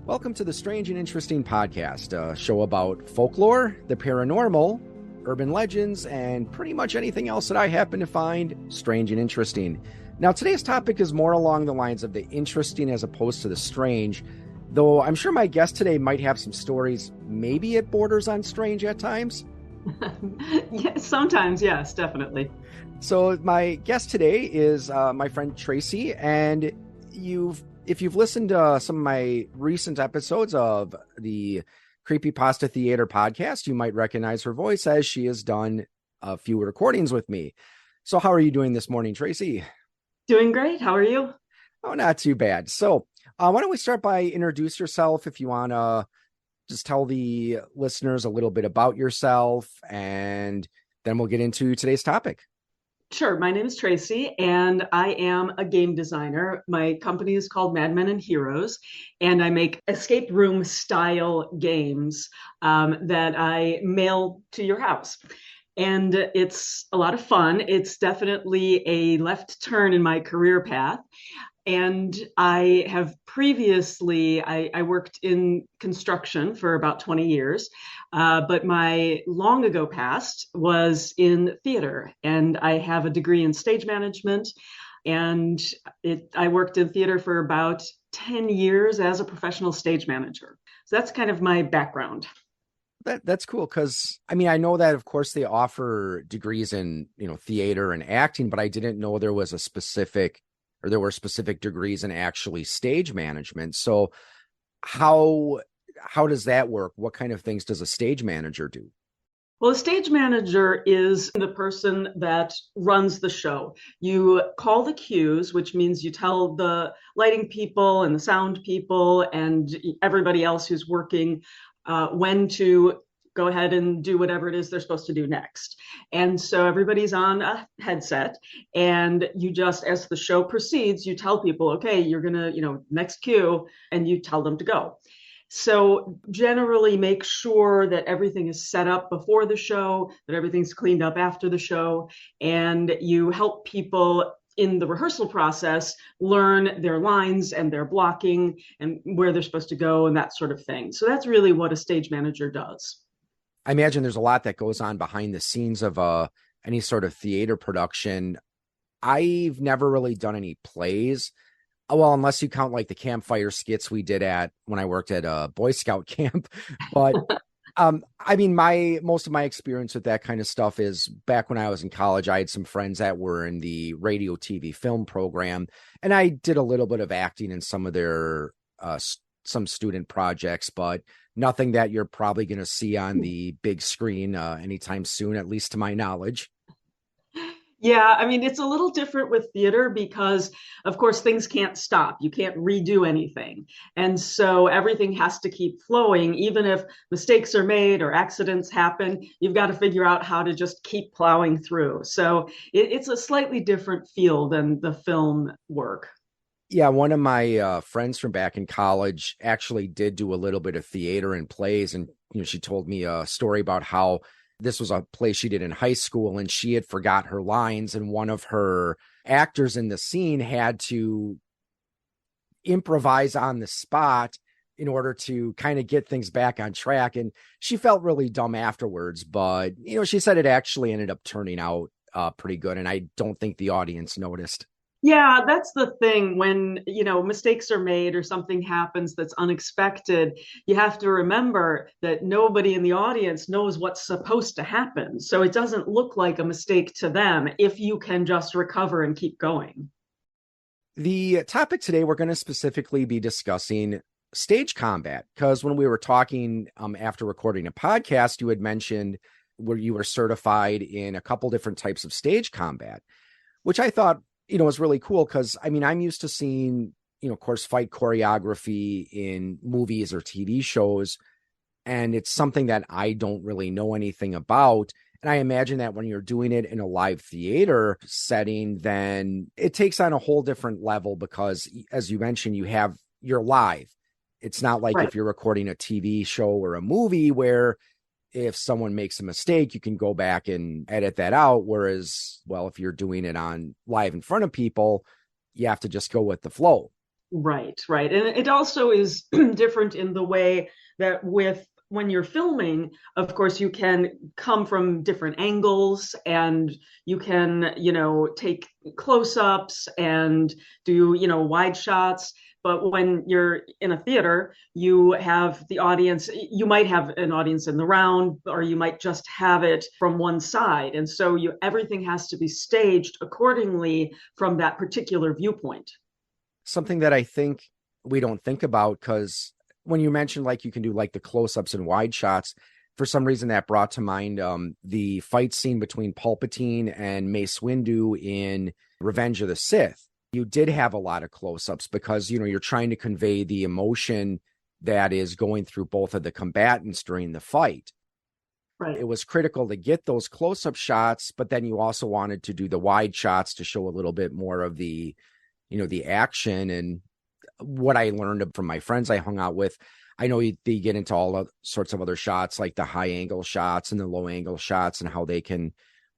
Welcome to the Strange and Interesting Podcast, a show about folklore, the paranormal, urban legends, and pretty much anything else that I happen to find strange and interesting. Now, today's topic is more along the lines of the interesting as opposed to the strange, though I'm sure my guest today might have some stories, maybe it borders on strange at times. Yes, sometimes, yes, definitely. So my guest today is my friend Tracy, and if you've listened to some of my recent episodes of the Creepypasta Theater podcast, you might recognize her voice as she has done a few recordings with me. So how are you doing this morning, Tracy? Doing great. How are you? Oh, not too bad. So why don't we start by introduce yourself if you want to just tell the listeners a little bit about yourself, and then we'll get into today's topic. Sure. My name is Tracy, and I am a game designer. My company is called Madmen and Heroes, and I make escape room style games that I mail to your house. And it's a lot of fun. It's definitely a left turn in my career path. And I have previously, I worked in construction for about 20 years, but my long ago past was in theater. And I have a degree in stage management. And I worked in theater for about 10 years as a professional stage manager. So that's kind of my background. That's cool, because I mean, I know that of course they offer degrees in theater and acting, but I didn't know there was there were specific degrees in actually stage management. So how does that work? What kind of things does a stage manager do? Well, a stage manager is the person that runs the show. You call the cues, which means you tell the lighting people and the sound people and everybody else who's working when to go ahead and do whatever it is they're supposed to do next. And so everybody's on a headset, and you just, as the show proceeds, you tell people, okay, you're going to, next cue, and you tell them to go. So generally make sure that everything is set up before the show, that everything's cleaned up after the show, and you help people in the rehearsal process learn their lines and their blocking and where they're supposed to go and that sort of thing. So that's really what a stage manager does. I imagine there's a lot that goes on behind the scenes of any sort of theater production. I've never really done any plays. Well, unless you count like the campfire skits we did when I worked at a Boy Scout camp. But I mean, most of my experience with that kind of stuff is back when I was in college. I had some friends that were in the radio, TV, film program, and I did a little bit of acting in some of their some student projects, but nothing that you're probably going to see on the big screen anytime soon, at least to my knowledge. Yeah, I mean, it's a little different with theater because, of course, things can't stop. You can't redo anything. And so everything has to keep flowing. Even if mistakes are made or accidents happen, you've got to figure out how to just keep plowing through. So it's a slightly different feel than the film work. Yeah, one of my friends from back in college actually did do a little bit of theater and plays. And she told me a story about how this was a play she did in high school, and she had forgot her lines, and one of her actors in the scene had to improvise on the spot in order to kind of get things back on track. And she felt really dumb afterwards, but she said it actually ended up turning out pretty good, and I don't think the audience noticed. Yeah, that's the thing. When, mistakes are made or something happens that's unexpected, you have to remember that nobody in the audience knows what's supposed to happen. So it doesn't look like a mistake to them if you can just recover and keep going. The topic today, we're going to specifically be discussing stage combat, because when we were talking after recording a podcast, you had mentioned where you were certified in a couple different types of stage combat, which I thought was really cool, because I mean, I'm used to seeing, of course, fight choreography in movies or TV shows, and it's something that I don't really know anything about. And I imagine that when you're doing it in a live theater setting, then it takes on a whole different level, because as you mentioned, you're live. It's not like Right. If you're recording a TV show or a movie where if someone makes a mistake, you can go back and edit that out. Whereas, well, if you're doing it on live in front of people, you have to just go with the flow. Right, right. And it also is different in the way that when you're filming, of course, you can come from different angles and you can, take close-ups and do, wide shots. But when you're in a theater, you have the audience, you might have an audience in the round, or you might just have it from one side. And so everything has to be staged accordingly from that particular viewpoint. Something that I think we don't think about, because when you mentioned like you can do like the close-ups and wide shots, for some reason that brought to mind the fight scene between Palpatine and Mace Windu in Revenge of the Sith. You did have a lot of close-ups because, you're trying to convey the emotion that is going through both of the combatants during the fight. Right. It was critical to get those close-up shots, but then you also wanted to do the wide shots to show a little bit more of the action. And what I learned from my friends I hung out with, I know they get into all sorts of other shots, like the high angle shots and the low angle shots, and how they can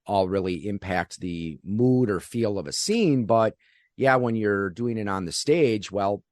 all really impact the mood or feel of a scene. But yeah, when you're doing it on the stage, well,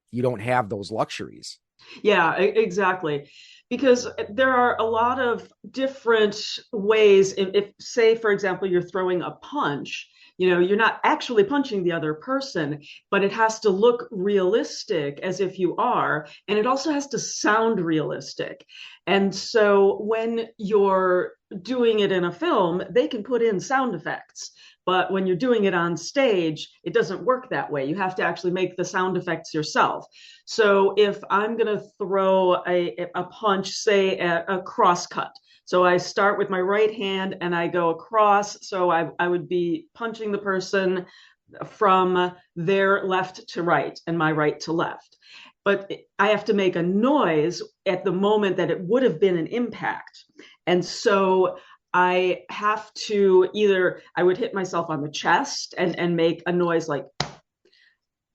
you don't have those luxuries. Yeah, exactly. Because there are a lot of different ways. If, say, for example, you're throwing a punch, you're not actually punching the other person, but it has to look realistic as if you are. And it also has to sound realistic. And so when you're doing it in a film, they can put in sound effects. But when you're doing it on stage, it doesn't work that way. You have to actually make the sound effects yourself. So if I'm going to throw a punch, say a cross cut, so I start with my right hand and I go across. So I would be punching the person from their left to right and my right to left. But I have to make a noise at the moment that it would have been an impact. And so I have to I would hit myself on the chest and make a noise like,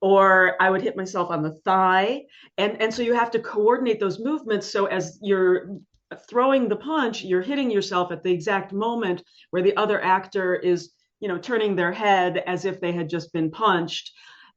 or I would hit myself on the thigh. And so you have to coordinate those movements. So as you're throwing the punch, you're hitting yourself at the exact moment where the other actor is, turning their head as if they had just been punched.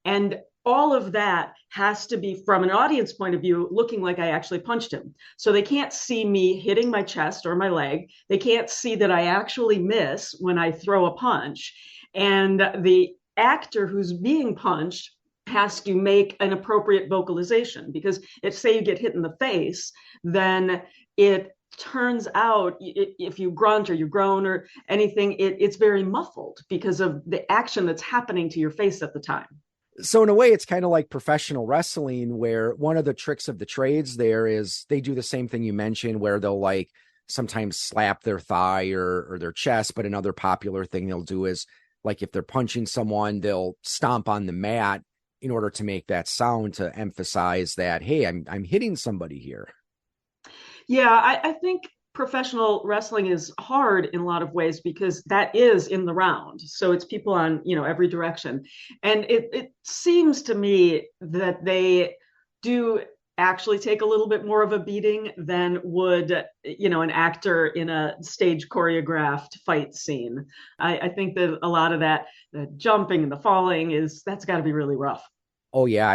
And all of that has to be, from an audience point of view, looking like I actually punched him. So they can't see me hitting my chest or my leg. They can't see that I actually miss when I throw a punch. And the actor who's being punched has to make an appropriate vocalization, because if, say, you get hit in the face, then it turns out, if you grunt or you groan or anything, it's very muffled because of the action that's happening to your face at the time. So in a way, it's kind of like professional wrestling, where one of the tricks of the trades there is they do the same thing you mentioned, where they'll like sometimes slap their thigh or their chest. But another popular thing they'll do is, like, if they're punching someone, they'll stomp on the mat in order to make that sound to emphasize that, hey, I'm hitting somebody here. Yeah, I think professional wrestling is hard in a lot of ways because that is in the round. So it's people on, every direction. And it seems to me that they do actually take a little bit more of a beating than would, an actor in a stage choreographed fight scene. I think that a lot of that, the jumping and the falling, that's got to be really rough. Oh yeah,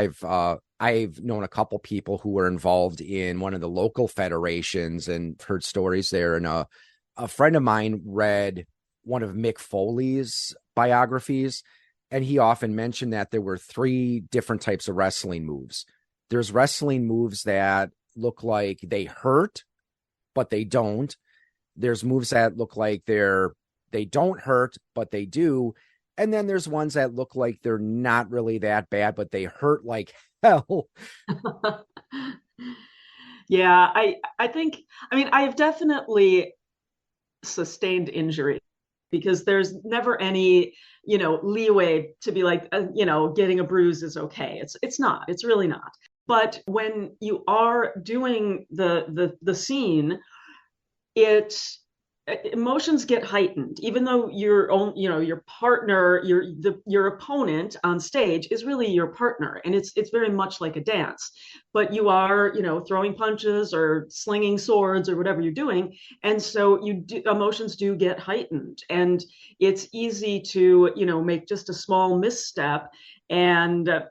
I've known a couple people who were involved in one of the local federations and heard stories there. And a friend of mine read one of Mick Foley's biographies, and he often mentioned that there were 3 different types of wrestling moves. There's wrestling moves that look like they hurt, but they don't. There's moves that look like they don't hurt, but they do. And then there's ones that look like they're not really that bad, but they hurt like hell. Yeah, I think, I have definitely sustained injury because there's never any, leeway to be like, getting a bruise is okay. It's not. It's really not. But when you are doing the scene, emotions get heightened, even though your partner, your opponent on stage is really your partner, and it's very much like a dance. But you are, throwing punches or slinging swords or whatever you're doing, and so emotions do get heightened, and it's easy to make just a small misstep and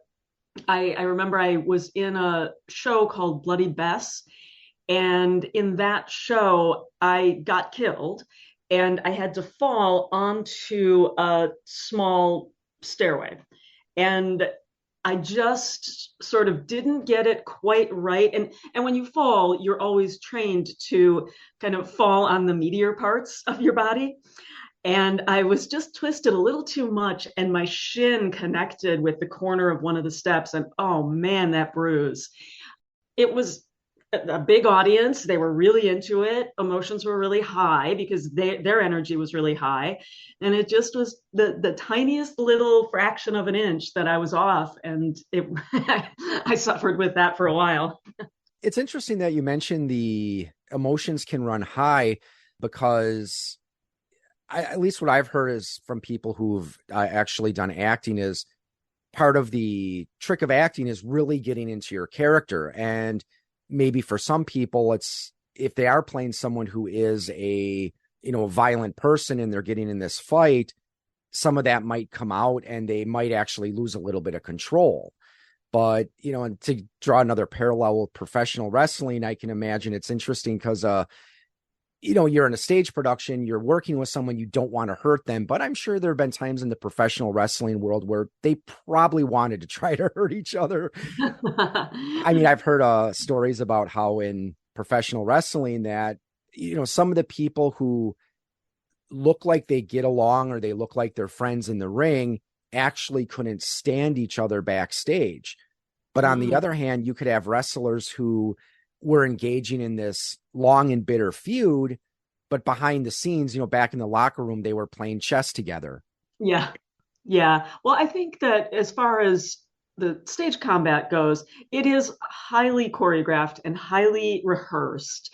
I remember I was in a show called Bloody Bess, and in that show, I got killed and I had to fall onto a small stairway. And I just sort of didn't get it quite right. And when you fall, you're always trained to kind of fall on the meatier parts of your body. And I was just twisted a little too much, and my shin connected with the corner of one of the steps. And oh man, that bruise. It was a big audience. They were really into it. Emotions were really high because their energy was really high. And it just was the tiniest little fraction of an inch that I was off. And I suffered with that for a while. It's interesting that you mentioned the emotions can run high because at least what I've heard is from people who've actually done acting is part of the trick of acting is really getting into your character. And maybe for some people, it's if they are playing someone who is a violent person and they're getting in this fight, some of that might come out and they might actually lose a little bit of control. But, and to draw another parallel with professional wrestling, I can imagine it's interesting because, you're in a stage production, you're working with someone, you don't want to hurt them. But I'm sure there have been times in the professional wrestling world where they probably wanted to try to hurt each other. I mean, I've heard stories about how in professional wrestling that, some of the people who look like they get along or they look like they're friends in the ring actually couldn't stand each other backstage. But on the other hand, you could have wrestlers who were engaging in this long and bitter feud, but behind the scenes, back in the locker room, they were playing chess together. Yeah. Yeah. Well, I think that as far as the stage combat goes, it is highly choreographed and highly rehearsed.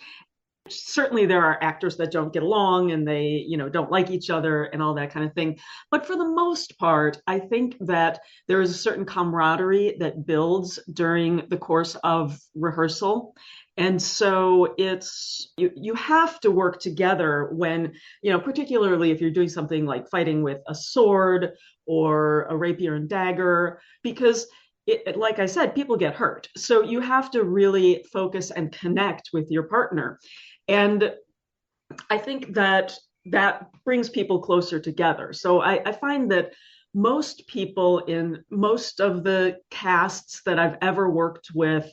Certainly there are actors that don't get along and they, don't like each other and all that kind of thing. But for the most part, I think that there is a certain camaraderie that builds during the course of rehearsal. And so it's you have to work together when, particularly if you're doing something like fighting with a sword or a rapier and dagger, because like I said, people get hurt. So you have to really focus and connect with your partner. And I think that brings people closer together. So I find that most people in most of the casts that I've ever worked with,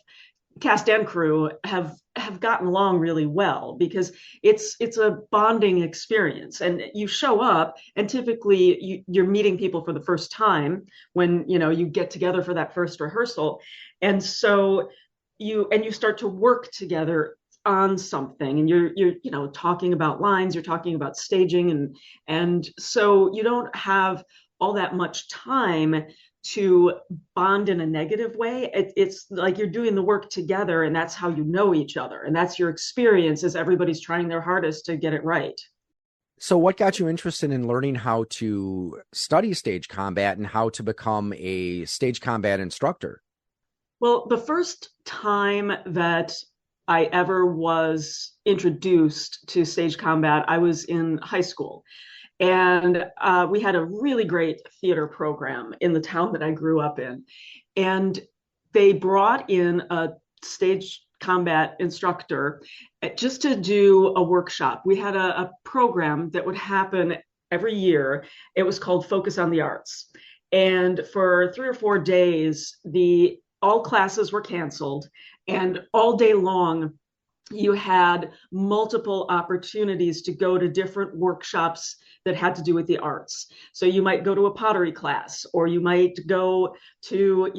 cast and crew, have gotten along really well because it's a bonding experience. And you show up and typically you're meeting people for the first time when you get together for that first rehearsal. And so you start to work together on something, and you're talking about lines, you're talking about staging, and so you don't have all that much time to bond in a negative way. It's like you're doing the work together, and that's how you know each other, and that's your experience as everybody's trying their hardest to get it right. So what got you interested in learning how to study stage combat and how to become a stage combat instructor? Well, the first time that I ever was introduced to stage combat, I was in high school. And we had a really great theater program in the town that I grew up in. And they brought in a stage combat instructor just to do a workshop. We had a program that would happen every year. It was called Focus on the Arts. And for 3 or 4 days, all classes were canceled. And all day long, you had multiple opportunities to go to different workshops that had to do with the arts. So you might go to a pottery class, or you might go to,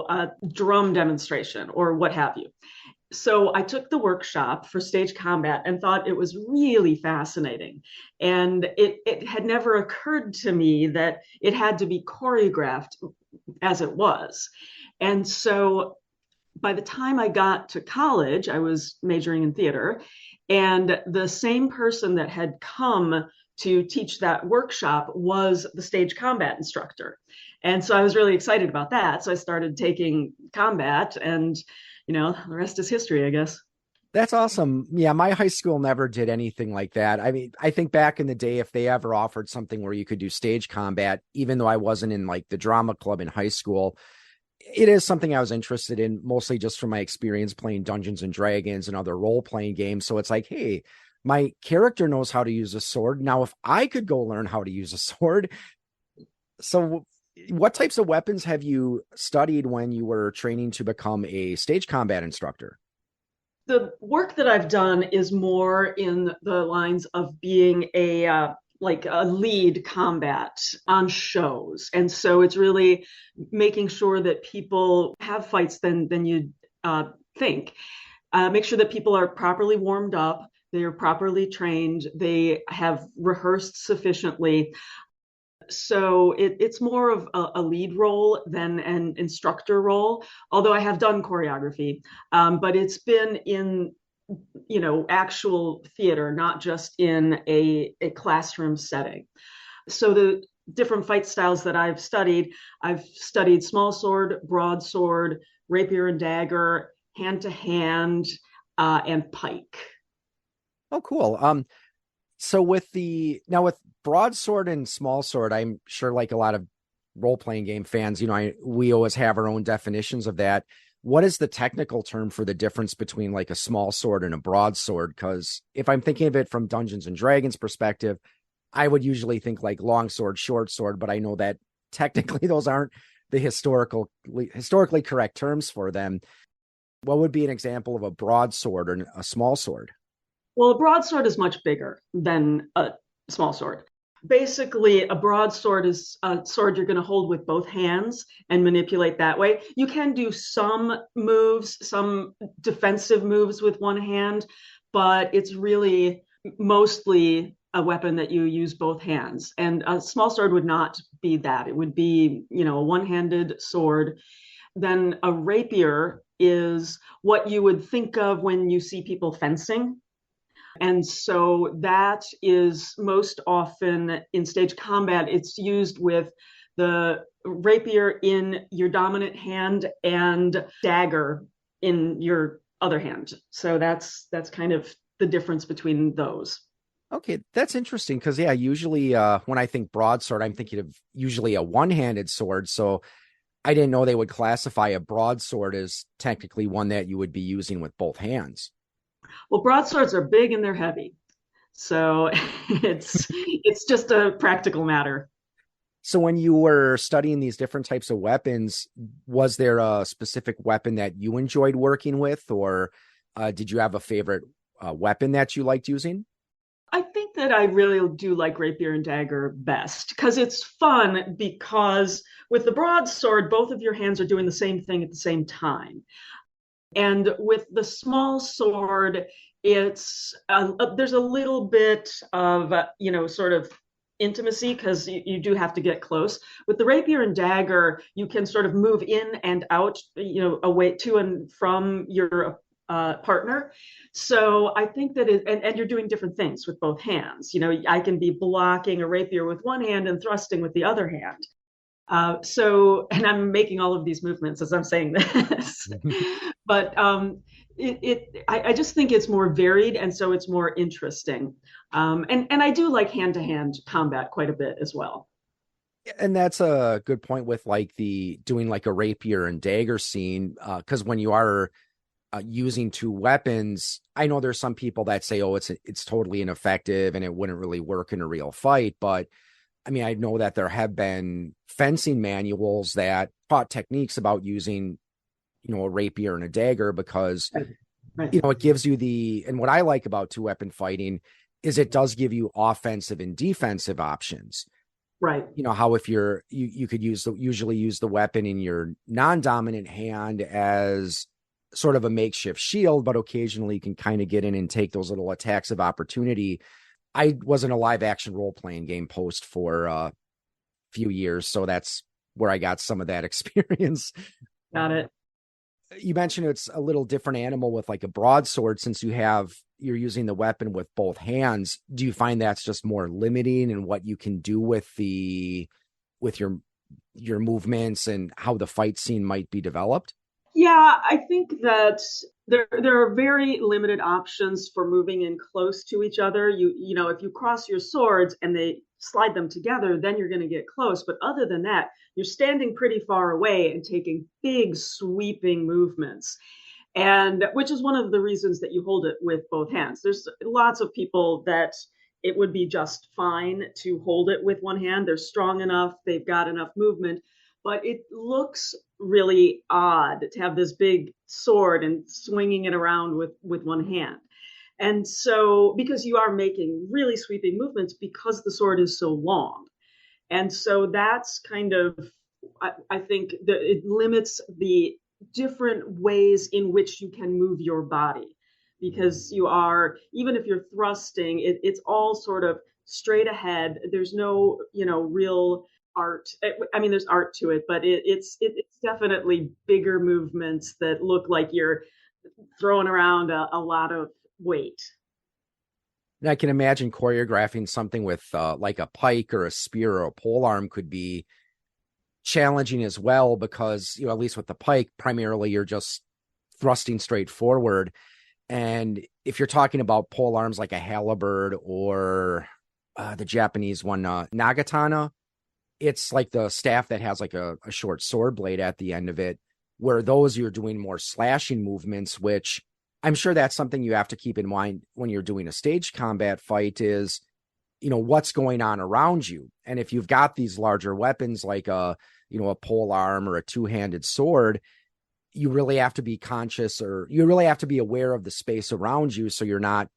a drum demonstration or what have you. So I took the workshop for stage combat and thought it was really fascinating. And it had never occurred to me that it had to be choreographed as it was. And so by the time I got to college, I was majoring in theater, and the same person that had come to teach that workshop was the stage combat instructor. And so I was really excited about that. So I started taking combat, and, the rest is history, I guess. That's awesome. Yeah, my high school never did anything like that. I mean, I think back in the day, if they ever offered something where you could do stage combat, even though I wasn't in like the drama club in high school, it is something I was interested in, mostly just from my experience playing Dungeons and Dragons and other role-playing games. So it's like, hey, my character knows how to use a sword. Now, if I could go learn how to use a sword. So what types of weapons have you studied when you were training to become a stage combat instructor? The work that I've done is more in the lines of being like a lead combat on shows. And so it's really making sure that people have fights than you think. Make sure that people are properly warmed up, they are properly trained, they have rehearsed sufficiently. So it's more of a lead role than an instructor role, although I have done choreography, but it's been in actual theater, not just in a classroom setting. So the different fight styles that I've studied small sword, broadsword, rapier and dagger, hand to hand, and pike. Oh, cool. So with broadsword and small sword, I'm sure like a lot of role-playing game fans, we always have our own definitions of that. What is the technical term for the difference between like a small sword and a broadsword? Because if I'm thinking of it from Dungeons and Dragons perspective, I would usually think like long sword, short sword, but I know that technically those aren't the historically correct terms for them. What would be an example of a broadsword or a small sword? Well, a broadsword is much bigger than a small sword. Basically, a broadsword is a sword you're going to hold with both hands and manipulate that way. You can do some moves, some defensive moves with one hand, but it's really mostly a weapon that you use both hands. And a small sword would not be that. It would be, a one-handed sword. Then a rapier is what you would think of when you see people fencing. And so that is most often in stage combat, it's used with the rapier in your dominant hand and dagger in your other hand. So that's kind of the difference between those. Okay, that's interesting because usually when I think broadsword, I'm thinking of usually a one-handed sword. So I didn't know they would classify a broadsword as technically one that you would be using with both hands. Well, broadswords are big and they're heavy. So it's just a practical matter. So when you were studying these different types of weapons, was there a specific weapon that you enjoyed working with, or did you have a favorite weapon that you liked using? I think that I really do like rapier and dagger best because it's fun, because with the broadsword, both of your hands are doing the same thing at the same time. And with the small sword, it's there's a little bit of sort of intimacy because you do have to get close. With the rapier and dagger, you can sort of move in and out, away to and from your partner. So I think that and you're doing different things with both hands. I can be blocking a rapier with one hand and thrusting with the other hand. And I'm making all of these movements as I'm saying this, but I just think it's more varied, and so it's more interesting. And I do like hand-to-hand combat quite a bit as well. And that's a good point with like doing like a rapier and dagger scene, because when you are using two weapons, I know there's some people that say, oh, it's totally ineffective and it wouldn't really work in a real fight, but I mean, I know that there have been fencing manuals that taught techniques about using, a rapier and a dagger because, Right. It gives you and what I like about two weapon fighting is it does give you offensive and defensive options. Right. How if you could usually use the weapon in your non-dominant hand as sort of a makeshift shield, but occasionally you can kind of get in and take those little attacks of opportunity. I was in a live action role playing game post for a few years, so that's where I got some of that experience. Got it. You mentioned it's a little different animal with like a broadsword since you're using the weapon with both hands. Do you find that's just more limiting in what you can do with your movements and how the fight scene might be developed? Yeah, I think that there are very limited options for moving in close to each other. You know, if you cross your swords and they slide them together, then you're going to get close. But other than that, you're standing pretty far away and taking big sweeping movements. And which is one of the reasons that you hold it with both hands. There's lots of people that it would be just fine to hold it with one hand. They're strong enough, they've got enough movement, but it looks really odd to have this big sword and swinging it around with one hand. And so, because you are making really sweeping movements because the sword is so long. And so that's kind of, I think that it limits the different ways in which you can move your body because you are, even if you're thrusting, it's all sort of straight ahead. There's no, real art. I mean, there's art to it, but it's definitely bigger movements that look like you're throwing around a lot of weight. And I can imagine choreographing something with like a pike or a spear or a pole arm could be challenging as well, because, at least with the pike, primarily you're just thrusting straight forward. And if you're talking about pole arms like a halberd or the Japanese one, nagatana, it's like the staff that has like a short sword blade at the end of it, where those you're doing more slashing movements, which I'm sure that's something you have to keep in mind when you're doing a stage combat fight is, what's going on around you. And if you've got these larger weapons like a pole arm or a two-handed sword, you really have to be conscious, or you really have to be aware of the space around you, so you're not,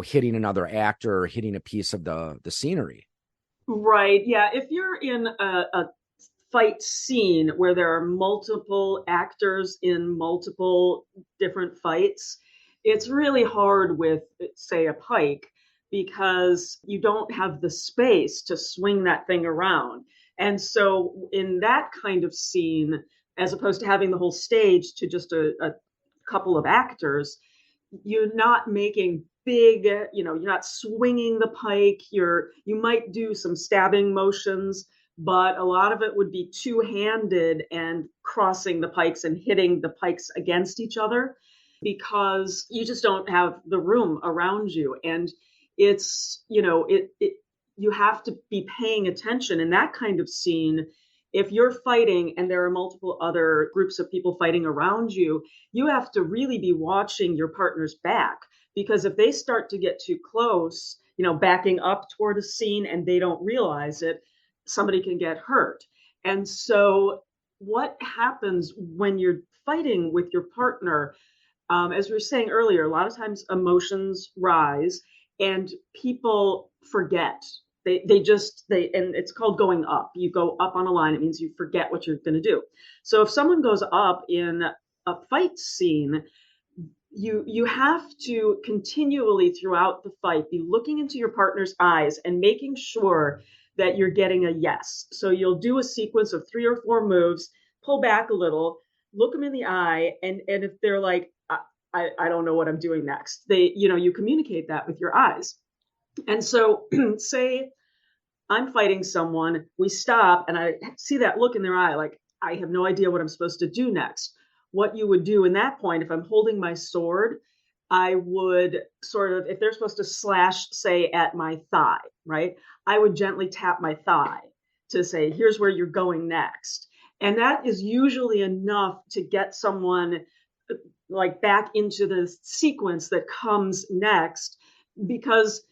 hitting another actor or hitting a piece of the scenery. Right. Yeah. If you're in a fight scene where there are multiple actors in multiple different fights, it's really hard with, say, a pike because you don't have the space to swing that thing around. And so, in that kind of scene, as opposed to having the whole stage to just a couple of actors, you're not making big, you're not swinging the pike. You might do some stabbing motions, but a lot of it would be two-handed and crossing the pikes and hitting the pikes against each other because you just don't have the room around you. And it's, you have to be paying attention in that kind of scene. If you're fighting and there are multiple other groups of people fighting around you, you have to really be watching your partner's back, because if they start to get too close, backing up toward a scene and they don't realize it, somebody can get hurt. And so what happens when you're fighting with your partner, as we were saying earlier, a lot of times emotions rise and people forget. And it's called going up. You go up on a line. It means you forget what you're going to do. So if someone goes up in a fight scene, you have to continually throughout the fight be looking into your partner's eyes and making sure that you're getting a yes. So you'll do a sequence of 3 or 4 moves, pull back a little, look them in the eye, and if they're like, I don't know what I'm doing next, you communicate that with your eyes. And so say I'm fighting someone, we stop, and I see that look in their eye, like I have no idea what I'm supposed to do next. What you would do in that point, if I'm holding my sword, I would sort of, if they're supposed to slash, say, at my thigh, right? I would gently tap my thigh to say, here's where you're going next. And that is usually enough to get someone like back into the sequence that comes next, because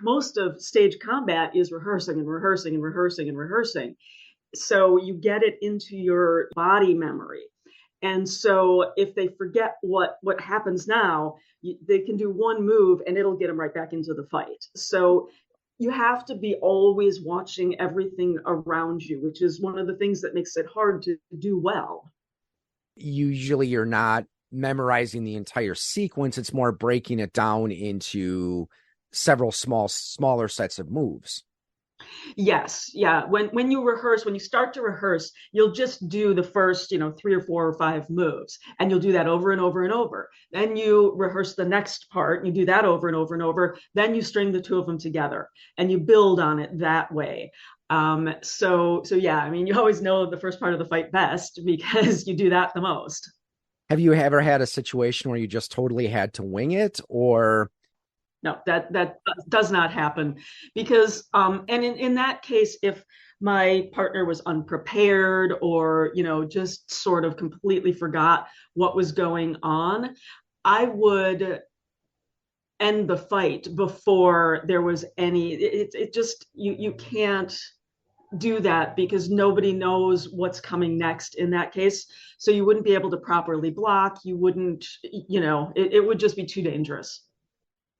most of stage combat is rehearsing and rehearsing and rehearsing and rehearsing. So you get it into your body memory. And so if they forget what happens now, they can do one move and it'll get them right back into the fight. So you have to be always watching everything around you, which is one of the things that makes it hard to do well. Usually you're not memorizing the entire sequence. It's more breaking it down into several smaller sets of moves. Yes, yeah. When you rehearse, when you start to rehearse, you'll just do the first, 3 or 4 or 5 moves, and you'll do that over and over and over. Then you rehearse the next part, you do that over and over and over. Then you string the two of them together, and you build on it that way. So yeah, I mean, you always know the first part of the fight best because you do that the most. Have you ever had a situation where you just totally had to wing it, or No, that does not happen because and in that case, if my partner was unprepared or just sort of completely forgot what was going on, I would end the fight before there was any. It just you can't do that because nobody knows what's coming next in that case, so you wouldn't be able to properly block. You wouldn't, it would just be too dangerous.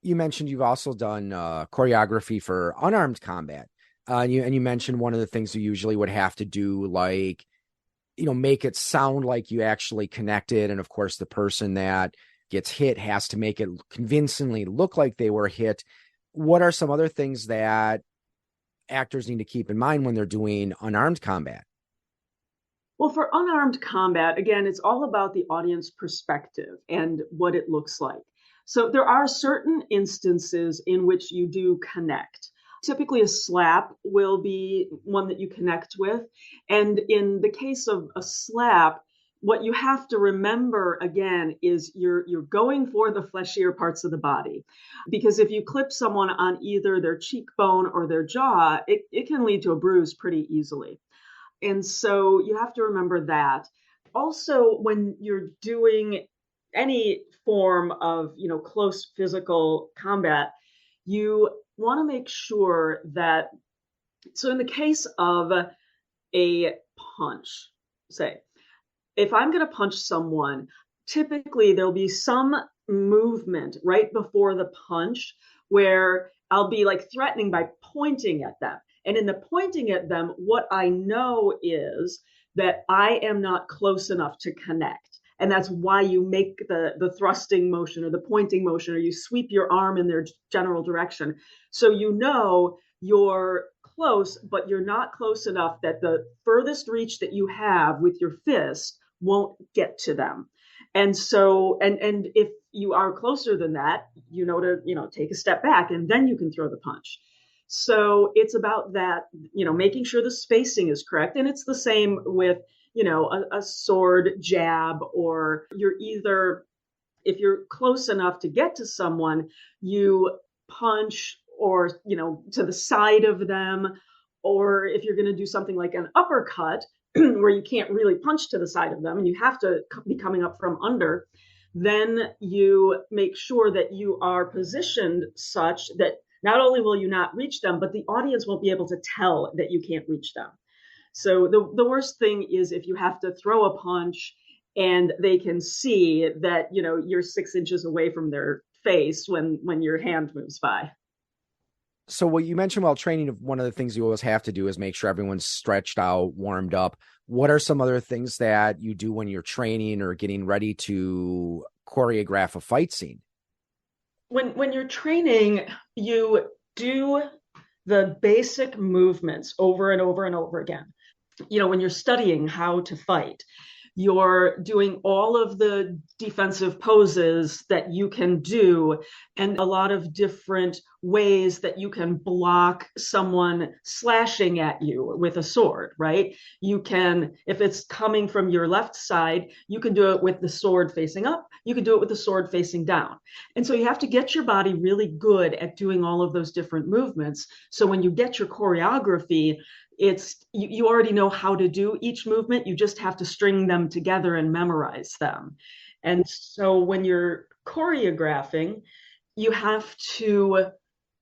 you mentioned you've also done choreography for unarmed combat. And you mentioned one of the things you usually would have to do, like, make it sound like you actually connected. And of course, the person that gets hit has to make it convincingly look like they were hit. What are some other things that actors need to keep in mind when they're doing unarmed combat? Well, for unarmed combat, again, it's all about the audience perspective and what it looks like. So there are certain instances in which you do connect. Typically, a slap will be one that you connect with. And in the case of a slap, what you have to remember again is you're going for the fleshier parts of the body. Because if you clip someone on either their cheekbone or their jaw, it can lead to a bruise pretty easily. And so you have to remember that. Also, when you're doing any form of, close physical combat, you want to make sure that, so in the case of a punch, say, if I'm going to punch someone, typically there'll be some movement right before the punch where I'll be like threatening by pointing at them. And in the pointing at them, what I know is that I am not close enough to connect. And that's why you make the thrusting motion or the pointing motion, or you sweep your arm in their general direction. So you're close, but you're not close enough that the furthest reach that you have with your fist won't get to them. And so, and if you are closer than that, to take a step back and then you can throw the punch. So it's about that, making sure the spacing is correct. And it's the same with, a sword jab, or if you're close enough to get to someone, you punch or, to the side of them. Or if you're going to do something like an uppercut where you can't really punch to the side of them and you have to be coming up from under, then you make sure that you are positioned such that not only will you not reach them, but the audience won't be able to tell that you can't reach them. So the worst thing is if you have to throw a punch and they can see that, you're 6 inches away from their face when your hand moves by. So what you mentioned while training, one of the things you always have to do is make sure everyone's stretched out, warmed up. What are some other things that you do when you're training or getting ready to choreograph a fight scene? When you're training, you do the basic movements over and over and over again. When you're studying how to fight, you're doing all of the defensive poses that you can do and a lot of different ways that you can block someone slashing at you with a sword, right? You can, if it's coming from your left side, you can do it with the sword facing up. You can do it with the sword facing down. And so you have to get your body really good at doing all of those different movements. So when you get your choreography, you already know how to do each movement. You just have to string them together and memorize them. And so when you're choreographing, you have to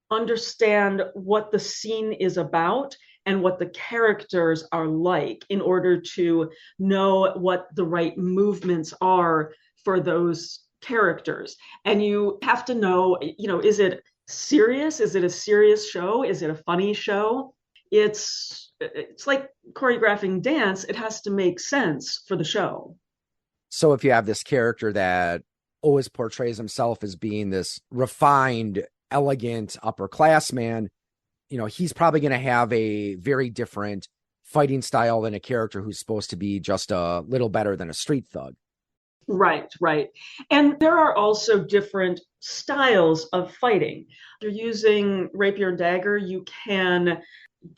understand what the scene is about and what the characters are like in order to know what the right movements are for those characters. And you have to know, is it serious? Is it a serious show? Is it a funny show? It's like choreographing dance. It has to make sense for the show. So if you have this character that always portrays himself as being this refined, elegant, upper class man, he's probably going to have a very different fighting style than a character who's supposed to be just a little better than a street thug. Right, right. And there are also different styles of fighting. If you're using rapier and dagger, you can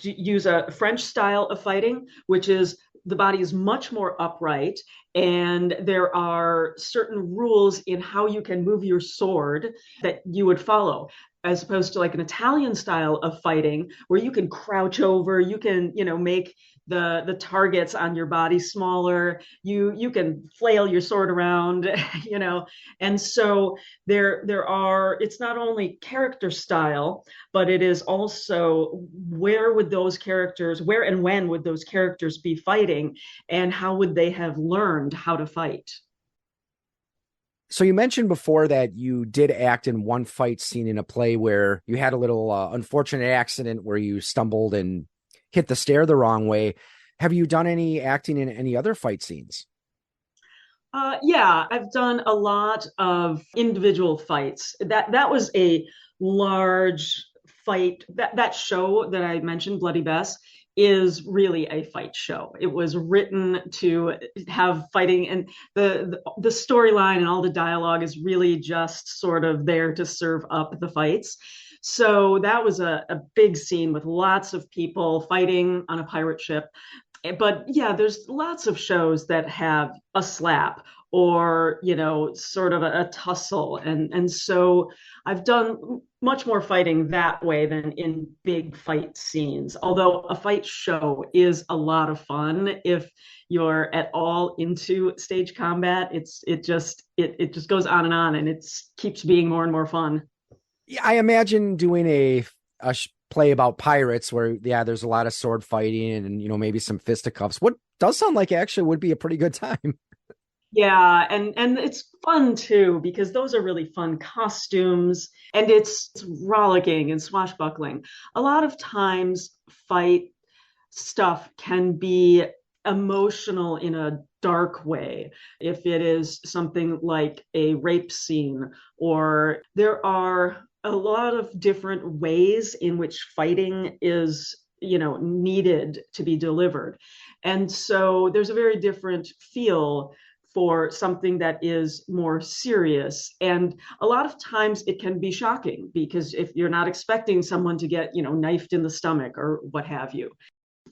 use a French style of fighting, which is the body is much more upright, and there are certain rules in how you can move your sword that you would follow, as opposed to like an Italian style of fighting where you can crouch over, you can, make the targets on your body smaller, you can flail your sword around, and so there are, it's not only character style, but it is also where and when would those characters be fighting, and how would they have learned how to fight. So you mentioned before that you did act in one fight scene in a play where you had a little unfortunate accident where you stumbled and hit the stair the wrong way. Have you done any acting in any other fight scenes? Yeah, I've done a lot of individual fights. That was a large fight. That show that I mentioned, Bloody Bess, is really a fight show. It was written to have fighting, and the storyline and all the dialogue is really just sort of there to serve up the fights. So that was a big scene with lots of people fighting on a pirate ship. But yeah, there's lots of shows that have a slap or, sort of a tussle. And so I've done much more fighting that way than in big fight scenes. Although a fight show is a lot of fun if you're at all into stage combat. It just goes on, and it keeps being more and more fun. Yeah, I imagine doing a play about pirates where, there's a lot of sword fighting and, maybe some fisticuffs. What does sound like actually would be a pretty good time. Yeah, and it's fun too, because those are really fun costumes, and it's rollicking and swashbuckling. A lot of times fight stuff can be emotional in a dark way. If it is something like a rape scene, or there are a lot of different ways in which fighting is, needed to be delivered. And so there's a very different feel for something that is more serious. And a lot of times it can be shocking, because if you're not expecting someone to get, knifed in the stomach or what have you.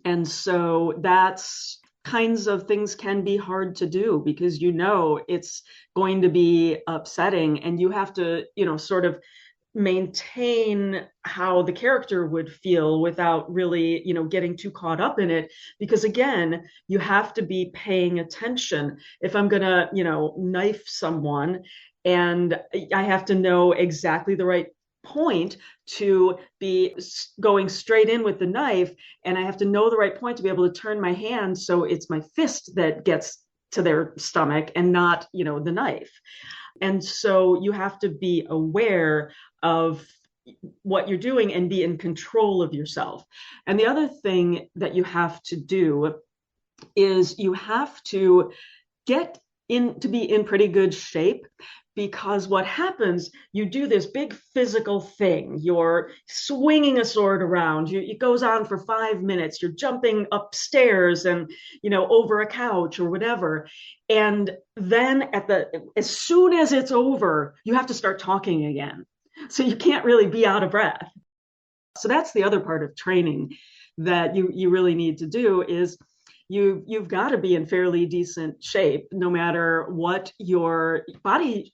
And so that's kinds of things can be hard to do, because it's going to be upsetting, and you have to, sort of maintain how the character would feel without really, getting too caught up in it. Because again, you have to be paying attention. If I'm going to, knife someone, and I have to know exactly the right point to be going straight in with the knife, and I have to know the right point to be able to turn my hand so it's my fist that gets to their stomach and not, the knife. And so you have to be aware of what you're doing and be in control of yourself. And the other thing that you have to do is you have to get in to be in pretty good shape, because what happens, you do this big physical thing, you're swinging a sword around, it goes on for 5 minutes, you're jumping upstairs and over a couch or whatever, and then as soon as it's over, you have to start talking again, so you can't really be out of breath. So that's the other part of training that you really need to do, is you've got to be in fairly decent shape no matter what your body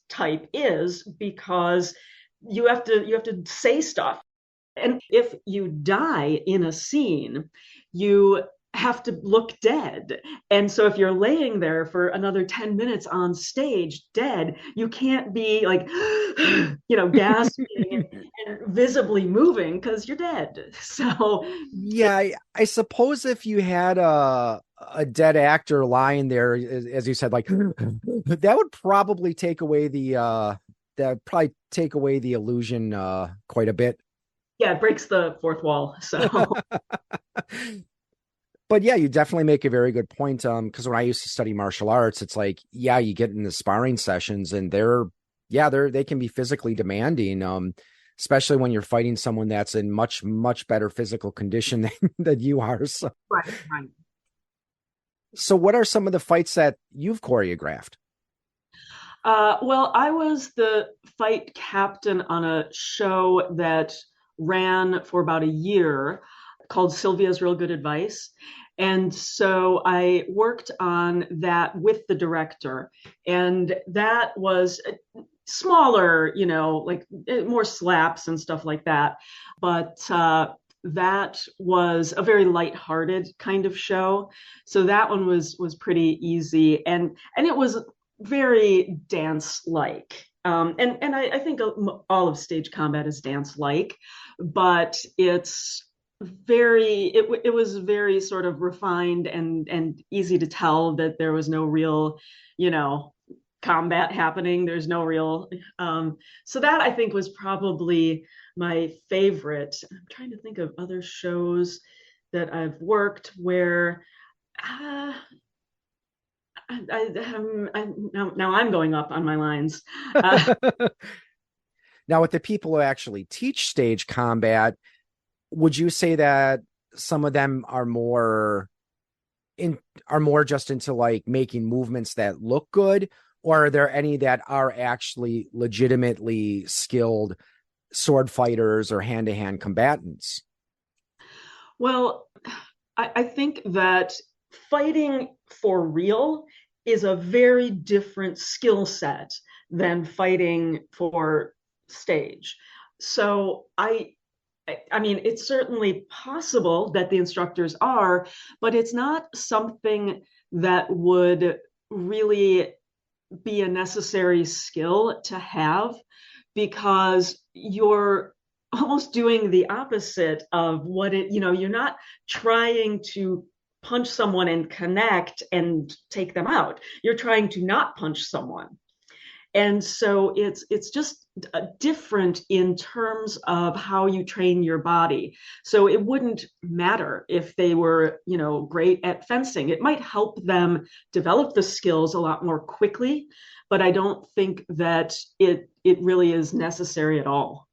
type is, because you have to say stuff. And if you die in a scene, you have to look dead. And so if you're laying there for another 10 minutes on stage dead, you can't be like, gasping and visibly moving, because you're dead. So yeah, I suppose if you had a dead actor lying there, as you said, like that would probably take away the illusion quite a bit. Yeah, it breaks the fourth wall. So but yeah, you definitely make a very good point. Because when I used to study martial arts, it's like, you get in the sparring sessions, and they can be physically demanding. especially when you're fighting someone that's in much, much better physical condition than you are. Right, right. So what are some of the fights that you've choreographed? Well, I was the fight captain on a show that ran for about a year called Sylvia's Real Good Advice. And so I worked on that with the director. And that was smaller, like more slaps and stuff like that. But that was a very lighthearted kind of show. So that one was pretty easy. And it was very dance-like. And I think all of stage combat is dance-like, but it was very sort of refined and easy to tell that there was no real, combat happening. There's no real. So that I think was probably my favorite. I'm trying to think of other shows that I've worked where. Now I'm going up on my lines. Now, with the people who actually teach stage combat, would you say that some of them are more just into like making movements that look good, or are there any that are actually legitimately skilled sword fighters or hand-to-hand combatants? Well, I think that fighting for real is a very different skill set than fighting for stage. So I mean, it's certainly possible that the instructors are, but it's not something that would really be a necessary skill to have, because you're almost doing the opposite of you're not trying to punch someone and connect and take them out. You're trying to not punch someone. And so it's just different in terms of how you train your body. So it wouldn't matter if they were, great at fencing. It might help them develop the skills a lot more quickly, but I don't think that it really is necessary at all.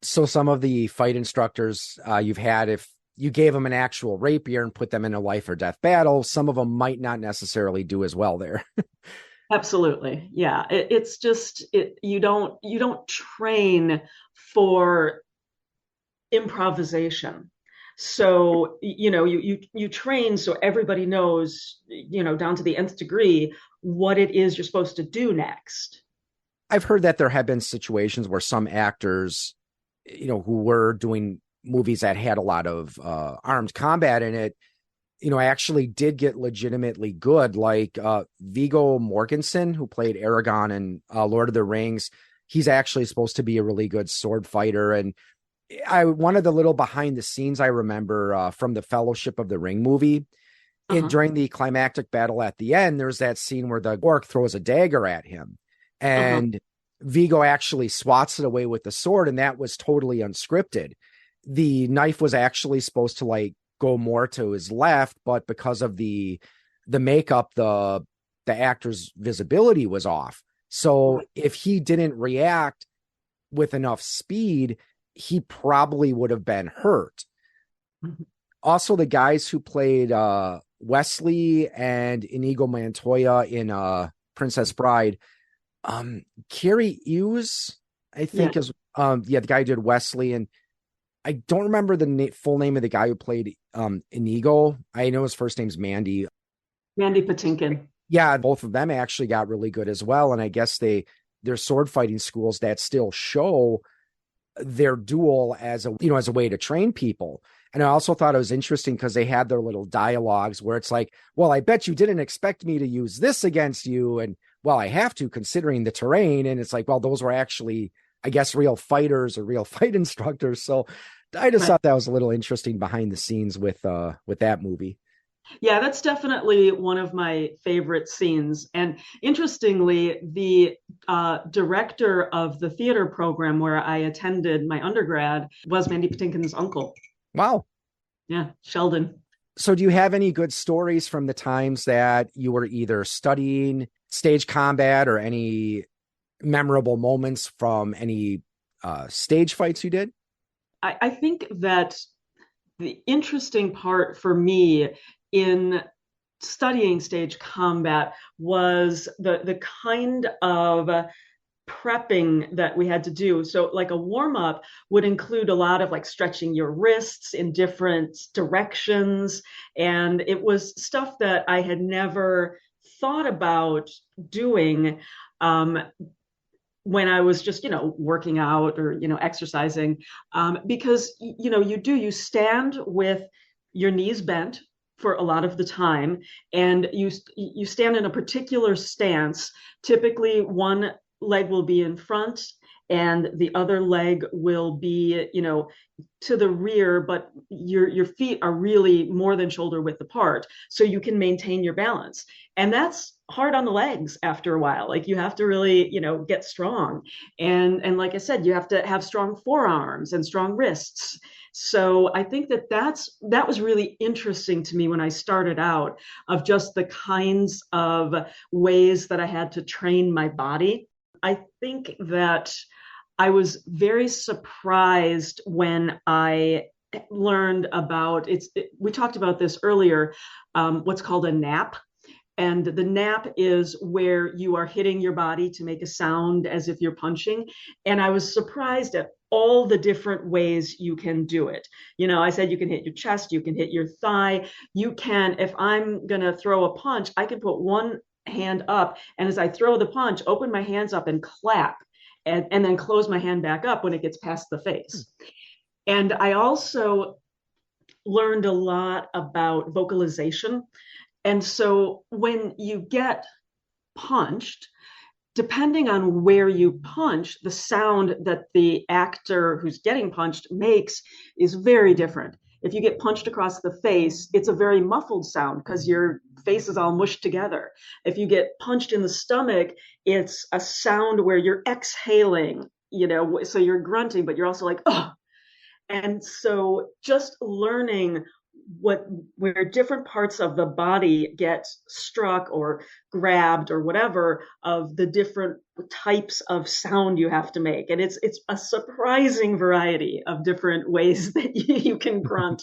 So some of the fight instructors you've had, if you gave them an actual rapier and put them in a life or death battle, some of them might not necessarily do as well there. Absolutely. Yeah. It's just you don't train for improvisation. So, you train so everybody knows, down to the nth degree what it is you're supposed to do next. I've heard that there have been situations where some actors, who were doing movies that had a lot of armed combat in it, actually did get legitimately good, like Viggo Mortensen, who played Aragorn in Lord of the Rings. He's actually supposed to be a really good sword fighter. And one of the little behind the scenes I remember from the Fellowship of the Ring movie, during the climactic battle at the end, there's that scene where the orc throws a dagger at him, and Viggo actually swats it away with the sword, and that was totally unscripted. The knife was actually supposed to like go more to his left, but because of the makeup, the actor's visibility was off. So if he didn't react with enough speed, he probably would have been hurt. Also, the guys who played Wesley and Inigo Montoya in Princess Bride, Carrie Hughes, I think is the guy who did Wesley, and I don't remember the full name of the guy who played Inigo. I know his first name's Mandy. Mandy Patinkin. Yeah, both of them actually got really good as well. And I guess they're sword fighting schools that still show their duel as a way to train people. And I also thought it was interesting because they had their little dialogues where it's like, well, I bet you didn't expect me to use this against you. And well, I have to, considering the terrain. And it's like, well, those were actually, I guess, real fighters or real fight instructors. So I just thought that was a little interesting behind the scenes with that movie. Yeah, that's definitely one of my favorite scenes. And interestingly, the director of the theater program where I attended my undergrad was Mandy Patinkin's uncle. Wow. Yeah, Sheldon. So do you have any good stories from the times that you were either studying stage combat or any memorable moments from any stage fights you did? I think that the interesting part for me in studying stage combat was the kind of prepping that we had to do. So like a warm up would include a lot of like stretching your wrists in different directions. And it was stuff that I had never thought about doing when I was just, working out or, exercising, because, you stand with your knees bent for a lot of the time, and you stand in a particular stance. Typically, one leg will be in front and the other leg will be, to the rear, but your feet are really more than shoulder width apart, so you can maintain your balance. And that's hard on the legs after a while. Like you have to really, get strong. And like I said, you have to have strong forearms and strong wrists. So I think that was really interesting to me when I started out, of just the kinds of ways that I had to train my body. I think that I was very surprised when I learned about we talked about this earlier, what's called a nap. And the nap is where you are hitting your body to make a sound as if you're punching. And I was surprised at all the different ways you can do it. I said you can hit your chest, you can hit your thigh. You can, if I'm going to throw a punch, I can put one hand up, and as I throw the punch, open my hands up and clap, and then close my hand back up when it gets past the face. And I also learned a lot about vocalization. And so when you get punched, depending on where you punch, the sound that the actor who's getting punched makes is very different. If you get punched across the face, it's a very muffled sound because your face is all mushed together. If you get punched in the stomach, it's a sound where you're exhaling, so you're grunting, but you're also like, oh. And so just learning where different parts of the body get struck or grabbed or whatever, of the different types of sound you have to make. And it's a surprising variety of different ways that you can grunt.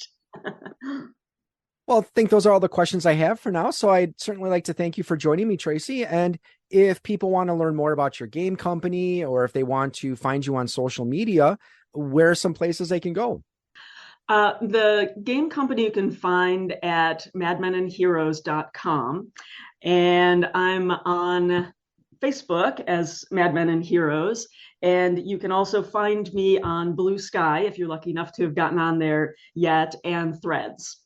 Well, I think those are all the questions I have for now. So I'd certainly like to thank you for joining me, Tracy. And if people want to learn more about your game company, or if they want to find you on social media, where are some places they can go? The game company you can find at madmenandheroes.com. And I'm on Facebook as Madmen and Heroes. And you can also find me on Blue Sky, if you're lucky enough to have gotten on there yet, and Threads.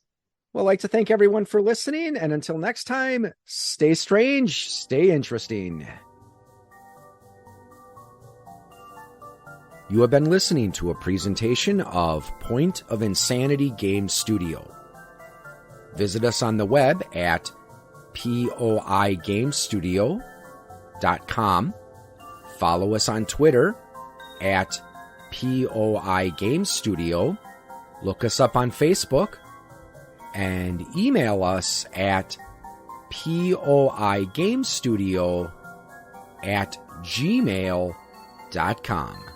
Well, I'd like to thank everyone for listening. And until next time, stay strange, stay interesting. You have been listening to a presentation of Point of Insanity Game Studio. Visit us on the web at poigamestudio.com. Follow us on Twitter at poigamestudio. Look us up on Facebook and email us at poigamestudio@gmail.com.